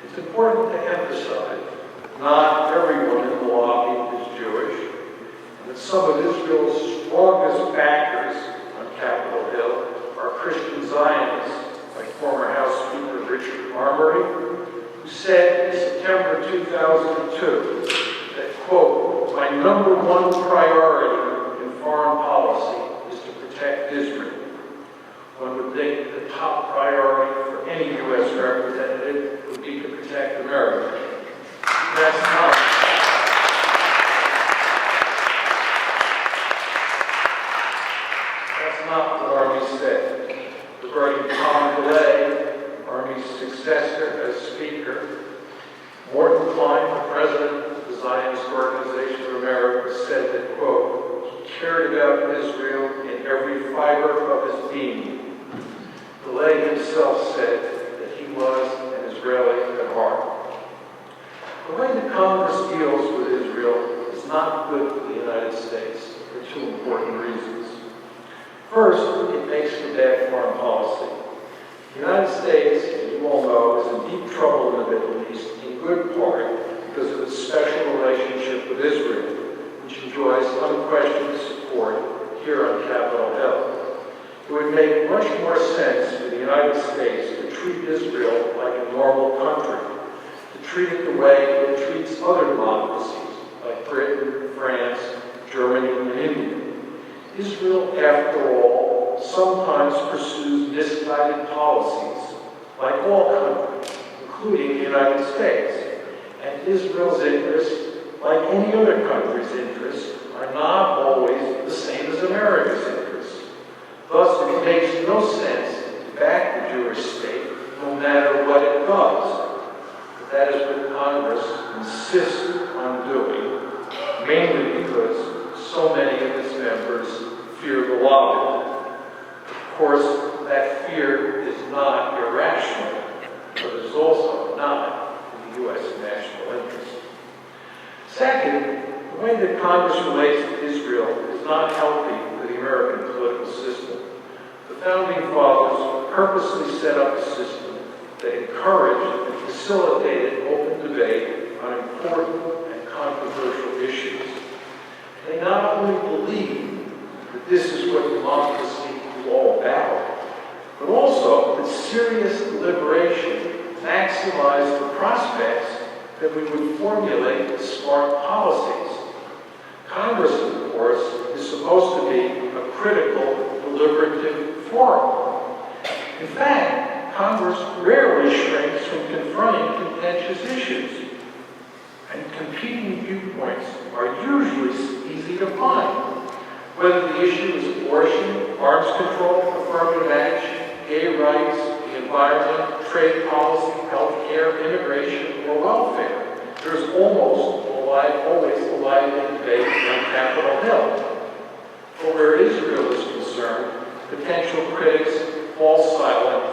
It's important to emphasize not everyone in the lobby is Jewish, and that some of Israel's strongest backers on Capitol Hill are Christian Zionists, like former House Speaker Richard Armory, who said in September 2002 that, quote, "My number one priority in foreign policy is to protect Israel." One would think the top priority for any U.S. representative would be to protect America. That's not what Army said. Regarding Tom DeLay, Army's successor as Speaker, Morton Klein, the president of the Zionist Organization of America, said that, quote, "He cared about Israel in every fiber of his being." DeLay himself said that he was an Israeli at heart. The way that Congress deals with Israel is not good for the United States for two important reasons. First, it makes for bad foreign policy. The United States, as you all know, is in deep trouble in the Middle East, in good part because of its special relationship with Israel, which enjoys unquestioned support here on Capitol Hill. It would make much more sense for the United States to treat Israel like a normal country, to treat it the way it treats other democracies like Britain, France, Germany, and India. Israel, after all, sometimes pursues misguided policies, like all countries, including the United States. And Israel's interests, like any other country's interests, are not always the same as America's interests. Thus, it makes no sense to back the Jewish state, no matter what it does. But that is what Congress insists on doing, mainly because so many of its members fear the lobby. Of course, that fear is not irrational, but it is also not in the U.S. national interest. Second, the way that Congress relates to Israel is not healthy for the American political system. The Founding Fathers purposely set up a system that encouraged and facilitated open debate on important and controversial issues. They not only believed that this is what democracy is all about, but also that serious deliberation maximized the prospects that we would formulate smart policies. Congress, of course, is supposed to be a critical, deliberative forum. In fact, Congress rarely shrinks from confronting contentious issues, and competing viewpoints are usually easy to find. Whether the issue is abortion, arms control, affirmative action, gay rights, the environment, trade policy, health care, immigration, or welfare, there's always a lively debate on Capitol Hill. But where Israel is concerned, potential critics fall silent,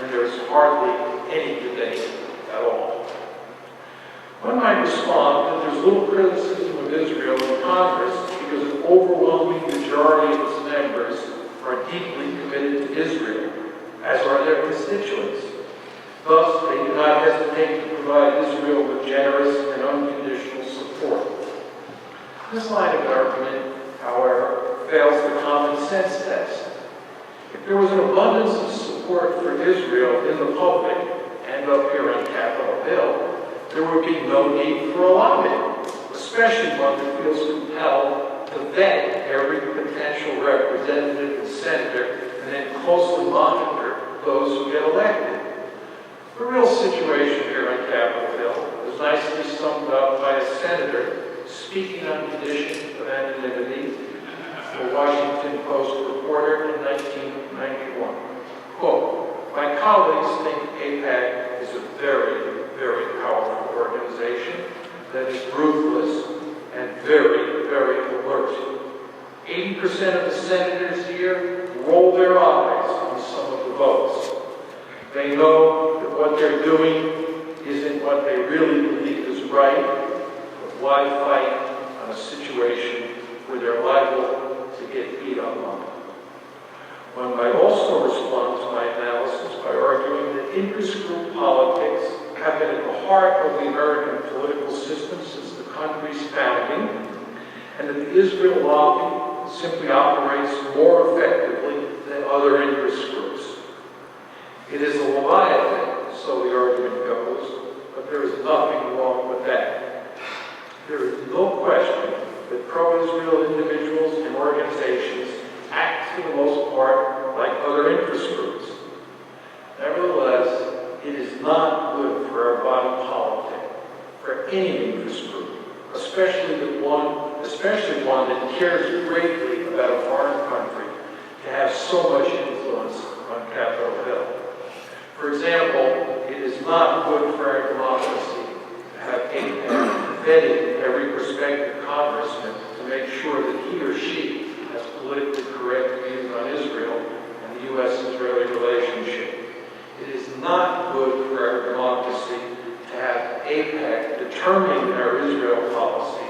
and there is hardly any debate at all. One might respond that there's little criticism of Israel in Congress because an overwhelming majority of its members are deeply committed to Israel, as are their constituents. Thus, they do not hesitate to provide Israel with generous and unconditional support. This line of argument, however, fails the common sense test. If there was an abundance of support for Israel in the public and up here on Capitol Hill, there would be no need for a lobby, especially one that feels compelled to vet every potential representative and senator and then closely monitor those who get elected. The real situation here on Capitol Hill is nicely summed up by a senator speaking on condition of anonymity to a Washington Post reporter in 1991. Quote, "My colleagues think AIPAC is a very, very powerful organization that is ruthless and very, very alert. 80% of the senators here roll their eyes on some of the votes. They know that what they're doing isn't what they really believe is right, but why fight on a situation where they're liable to get beat up on? One might also respond to my analysis by arguing that interest group politics have been at the part of the American political system since the country's founding, and that the Israel lobby simply operates more effectively than other interest groups. It is a Leviathan, so the argument goes, but there is nothing wrong with that. There is no question that pro-Israel individuals and organizations act for the most part like other interest groups. Nevertheless, it is not good for our body politic, for any interest group, especially one that cares greatly about a foreign country, to have so much influence on Capitol Hill. For example, it is not good for our democracy to have AIPAC vetting every prospective congressman to make sure that he or she has politically correct views on Israel and the U.S.-Israeli relationship. It is not good for our democracy to have AIPAC determining our Israel policy,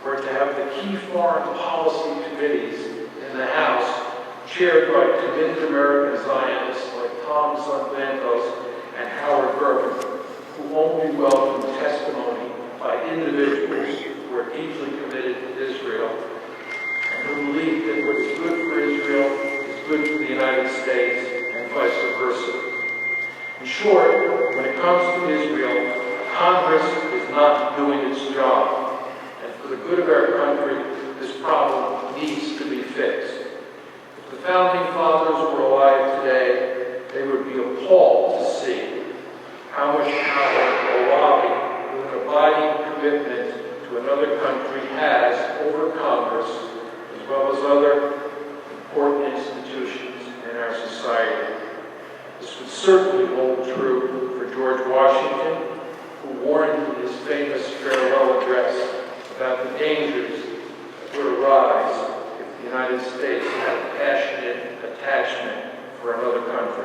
or to have the key foreign policy committees in the House chaired by committed American Zionists like Tom Santos and Howard Berman, who only welcome testimony by individuals who are deeply committed to Israel and who believe that what is good for Israel is good for the United States and vice versa. In short, when it comes to Israel, Congress is not doing its job. And for the good of our country, this problem needs to be fixed. If the Founding Fathers were alive today, they would be appalled to see how much power a lobby with an abiding commitment to another country has over Congress, as well as other important institutions in our society. This would certainly hold true for George Washington, who warned in his famous farewell address about the dangers that would arise if the United States had a passionate attachment for another country.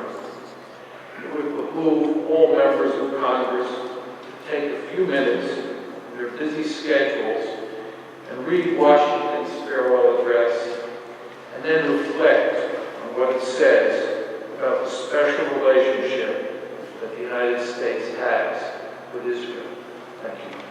It would behoove all members of Congress to take a few minutes in their busy schedules and read Washington's farewell address, and then reflect on what it says about the special relationship that the United States has with Israel. Thank you.